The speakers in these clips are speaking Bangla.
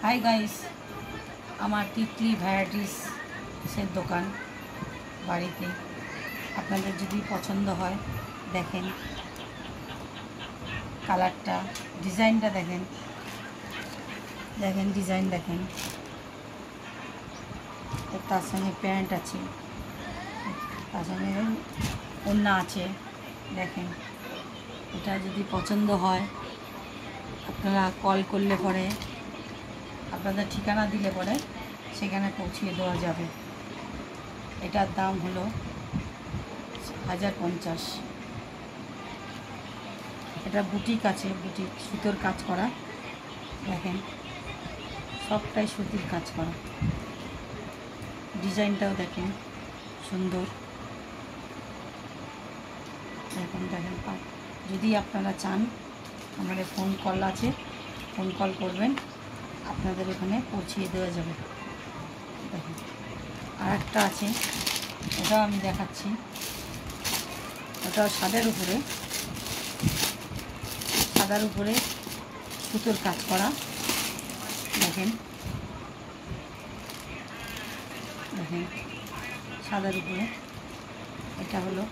हाय गाइस আমার তিতলি ভ্যারাইটিসের দোকান বাড়িতে আপনাদের যদি পছন্দ হয় দেখেন কালারটা ডিজাইনটা দেখেন ডিজাইন দেখেন তার সঙ্গে প্যান্ট আছে তার সঙ্গে ওড়না আছে দেখেন এটা যদি পছন্দ হয় আপনারা কল করলে পরে আপনাদের ঠিকানা দিলে পরে সেখানে পৌঁছিয়ে দেওয়া যাবে। এটার দাম হলো 1050। এটা বুটিক আছে, বুটিক সুতোর কাজ করা দেখেন সবটাই সুতির কাজ করা, ডিজাইনটাও দেখেন সুন্দর দেখেন। যদি আপনারা চান আমাদের ফোন কল আছে, ফোন কল করবেন আপনাদের ওখানে পৌঁছিয়ে দেওয়া যাবে। দেখুন আর একটা আছে, ওটাও আমি দেখাচ্ছি। ওটাও সাদার উপরে সুতোর কাজ করা দেখেন সাদার উপরে। এটা হলো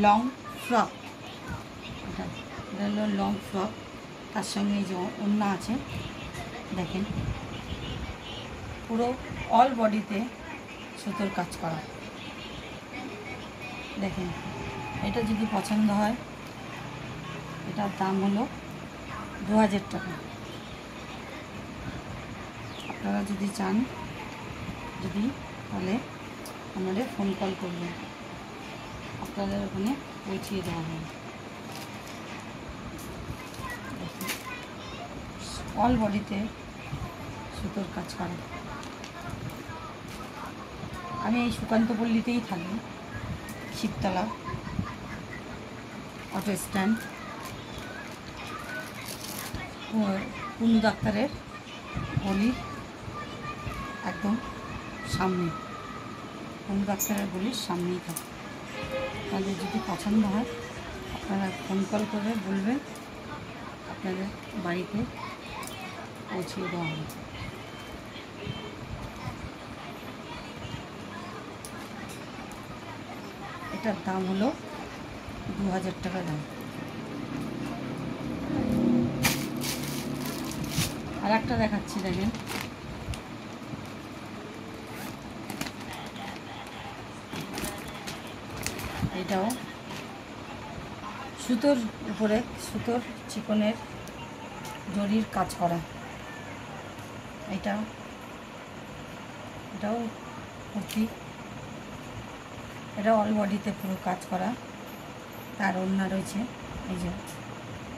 লং ফ্রক, এটা হলো লং ফ্রক, তার সঙ্গে এই যে ওড়না আছে দেখেন পুরো অল বডিতে সুতোর কাজ করা দেখেন। এটা যদি পছন্দ হয় এটার দাম হলো 2000 টাকা। আপনারা যদি চান তাহলে আমাদের ফোন কল করবেন, আপনাদের ওখানে পৌঁছিয়ে দেওয়া হবে। অল বডিতে সুতোর কাজ করা। আমি এই সুকান্তপল্লীতেই থাকি, শিবতলা অটো স্ট্যান্ড, কুনু ডাক্তারের গলির একদম সামনে, কুনু ডাক্তারের গলির সামনেই থাকে। আপনাদের যদি পছন্দ হয় আপনারা ফোন কল করে বলবেন, আপনাদের বাড়িতে পৌঁছিয়ে দেওয়া হবে। এটার দাম হলো 2000 টাকা দাম। আর একটা দেখাচ্ছি দেখেন, এটাও সুতোর উপরে সুতোর চিকনের জরির কাজ করা। এটাও কুর্তি, এটা অল বডিতে পুরো কাজ করা। তার ওড়না রয়েছে, এই যে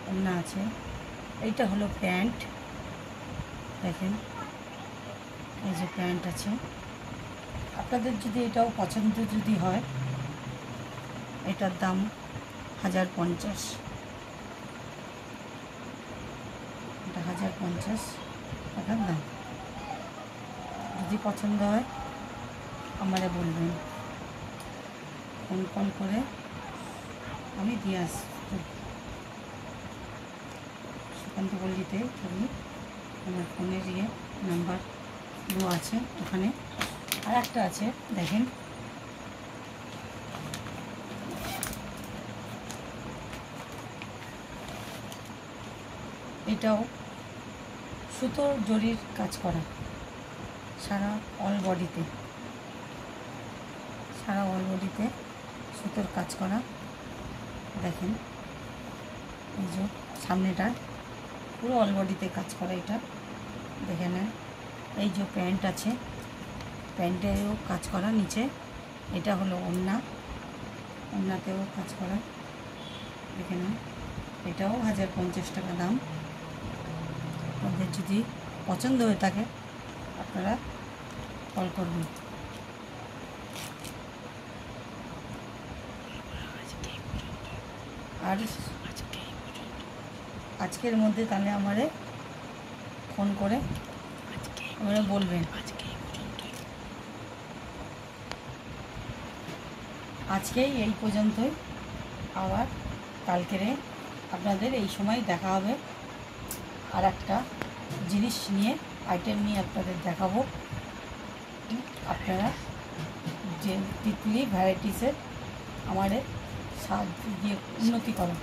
ওড়না আছে। এইটা হলো প্যান্ট দেখেন, এই যে প্যান্ট আছে। আপনাদের যদি এটাও পছন্দ যদি হয় এটার দাম 1050। এটা 1050 টাকার দাম। যদি পছন্দ হয় আমারে বলবেন, ফোন কল করে আমি দিয়ে আসবো। সুকান্তপল্লীতে থাকি, আমার ফোনের নাম্বার দেওয়া আছে ওখানে। আর একটা আছে দেখেন, এটাও সুতোর জরির কাজ করা, সারা অল বডিতে সুতোর কাজ করা দেখেন। এই যে সামনেটা পুরো অল বডিতে কাজ করা, এটা দেখে নেন। এই যে প্যান্ট আছে, প্যান্টেও কাজ করা নিচে। এটা হলো ওড়নাতেও কাজ করা দেখে নেন। এটাও 1050 টাকা দাম। আপনাদের যদি পছন্দ হয়ে থাকে আপনারা কল করবেন। আর আজকের মধ্যে তাহলে আমারে ফোন করে আমরা বলবেন। আজকেই এই পর্যন্তই, আবার কালকেরে আপনাদের এই সময় দেখা হবে আর একটা জিনিস নিয়ে। আইটেম নিয়ে আপনাদের দেখাবো। আপনারা যে তিতলি ভ্যারাইটিসের আমাদের সাহায্য দিয়ে উন্নতি করা।